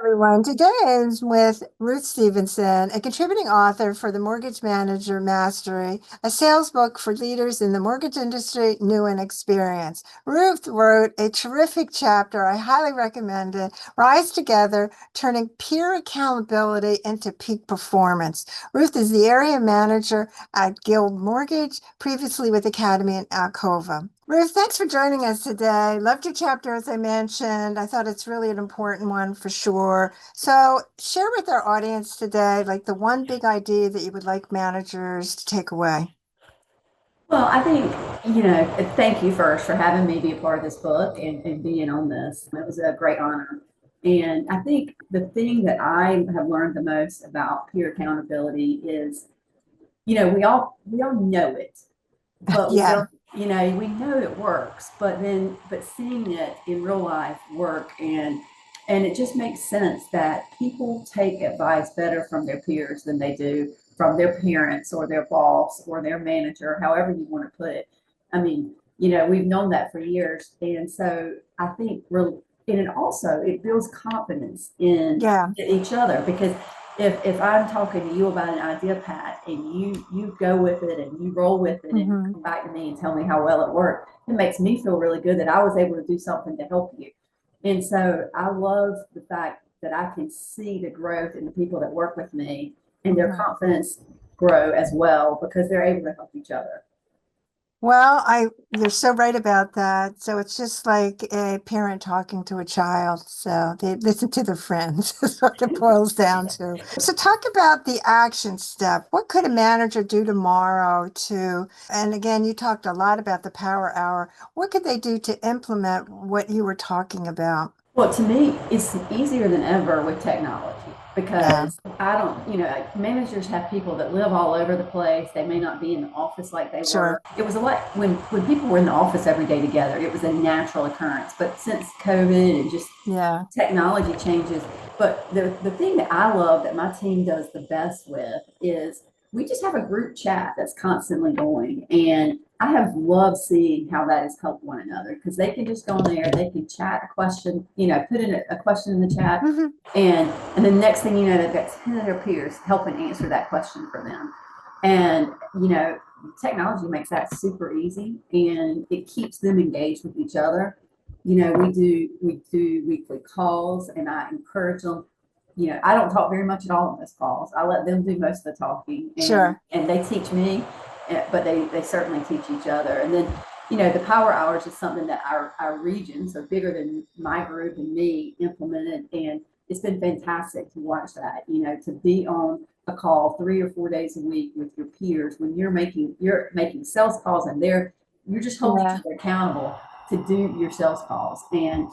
Everyone. Today is with Ruth Stephenson, a contributing author for the Mortgage Manager Mastery, a sales book for leaders in the mortgage industry, new and experienced. Ruth wrote a terrific chapter. I highly recommend it. Rise Together, turning peer accountability into peak performance. Ruth is the area manager at Guild Mortgage, previously with Academy and Alcova. Ruth, thanks for joining us today. Loved your chapter, as I mentioned. I thought it's really an important one for sure. So, share with our audience today, like the one big idea that you would like managers to take away. Well, I think, thank you first for having me be a part of this book and being on this. It was a great honor. And I think the thing that I have learned the most about peer accountability is, we all know it, but we Yeah. don't, we know it works, but seeing it in real life work and it just makes sense that people take advice better from their peers than they do from their parents or their boss or their manager, however you want to put it. I mean, we've known that for years. And so I think and it also it builds confidence in Yeah. each other because if I'm talking to you about an idea, Pat, and you go with it and you roll with it and you Hmm. come back to me and tell me how well it worked, it makes me feel really good that I was able to do something to help you. And so I love the fact that I can see the growth in the people that work with me and their Hmm. confidence grow as well because they're able to help each other. Well, you're so right about that. So it's just like a parent talking to a child. So they listen to their friends, is what it boils down to. So talk about the action step. What could a manager do tomorrow and again, you talked a lot about the power hour. What could they do to implement what you were talking about? Well, to me, it's easier than ever with technology Yeah, because I don't, like managers have people that live all over the place. They may not be in the office like they were. sure. It was a lot when people were in the office every day together, it was a natural occurrence. But since COVID and just Yeah. technology changes, but the thing that I love that my team does the best with is we just have a group chat that's constantly going. And I have loved seeing how that has helped one another because they can just go in there, they can chat a question, put in a question in the chat, Hmm. and the next thing you know, they've got 10 of their peers helping answer that question for them. And technology makes that super easy and it keeps them engaged with each other. We do weekly calls and I encourage them. I don't talk very much at all on those calls. I let them do most of the talking Sure. and they teach me, but they certainly teach each other. And then, the power hours is something that our region, so bigger than my group and me, implemented. And it's been fantastic to watch that, to be on a call 3 or 4 days a week with your peers when you're making sales calls and you're just holding each Yeah. other accountable to do your sales calls. And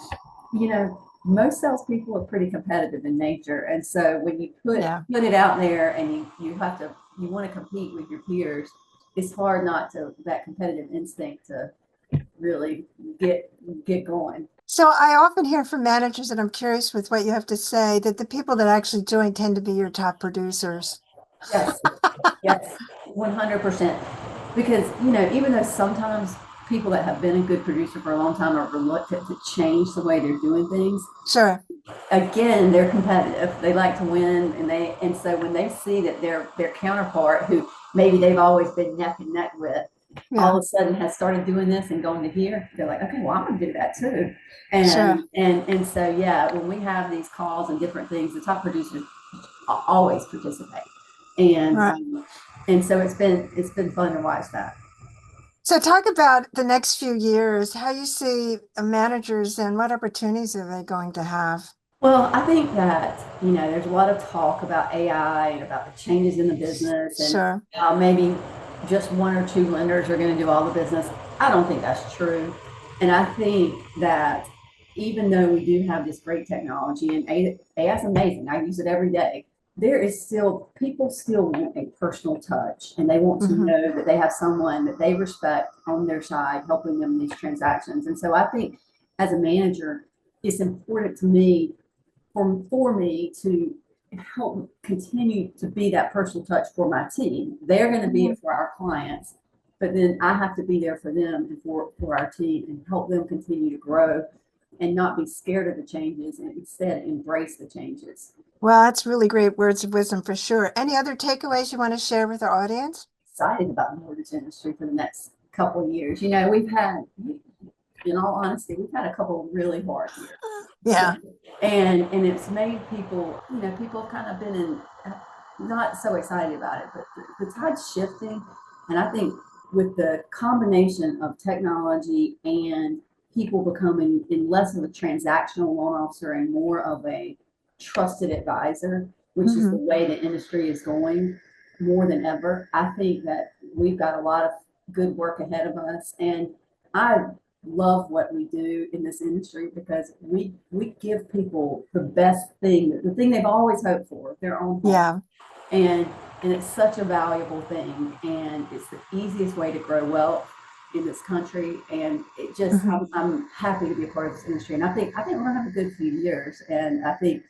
most salespeople are pretty competitive in nature, and so when you put Yeah. put it out there and you want to compete with your peers, it's hard not to that competitive instinct to really get going. So I often hear from managers, and I'm curious with what you have to say, that the people that actually join tend to be your top producers. Yes, yes, 100%. Because even though sometimes people that have been a good producer for a long time are reluctant to change the way they're doing things, Sure. again, they're competitive. They like to win, and so when they see that their counterpart, who maybe they've always been neck and neck with, all Yeah. of a sudden has started doing this and going to here, they're like, okay, well, I'm gonna do that too. Sure. And so yeah, when we have these calls and different things, the top producers always participate, and Right. um, and so it's been fun to watch that. So talk about the next few years, how you see managers and what opportunities are they going to have? Well, I think that, there's a lot of talk about AI and about the changes in the business and Sure. maybe just one or two lenders are going to do all the business. I don't think that's true. And I think that even though we do have this great technology and AI is amazing, I use it every day, people still want a personal touch and they want to Hmm. know that they have someone that they respect on their side helping them in these transactions. And so I think as a manager, it's important to me for me to help continue to be that personal touch for my team. They're going to be Hmm. it for our clients, but then I have to be there for them and for our team and help them continue to grow and not be scared of the changes and instead embrace the changes. Well, that's really great words of wisdom for sure. Any other takeaways you want to share with our audience? Excited about the mortgage industry for the next couple of years. You know, we've had, in all honesty, we've had a couple of really hard years. Yeah. And it's made people, you know, people have kind of been in not so excited about it, but the tide's shifting. And I think with the combination of technology and people becoming in less of a transactional loan officer and more of a trusted advisor, which is the Hmm. way the industry is going more than ever, I think that we've got a lot of good work ahead of us. And I love what we do in this industry because we give people the best thing, the thing they've always hoped for, their own home. Yeah. And and it's such a valuable thing, and it's the easiest way to grow wealth in this country. And it just, Hmm. I'm happy to be a part of this industry. And I think we're gonna have a good few years. And I think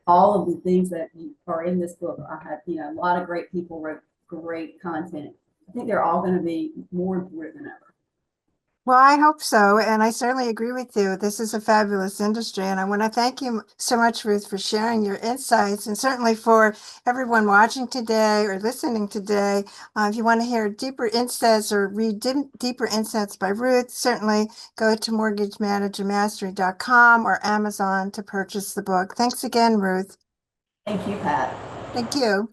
all of the things that are in this book, I have, you know, a lot of great people wrote great content. I think they're all going to be more important than ever. Well, I hope so. And I certainly agree with you. This is a fabulous industry. And I want to thank you so much, Ruth, for sharing your insights. And certainly for everyone watching today or listening today, if you want to hear deeper insights or read deeper insights by Ruth, certainly go to mortgagemanagermastery.com or Amazon to purchase the book. Thanks again, Ruth. Thank you, Pat. Thank you.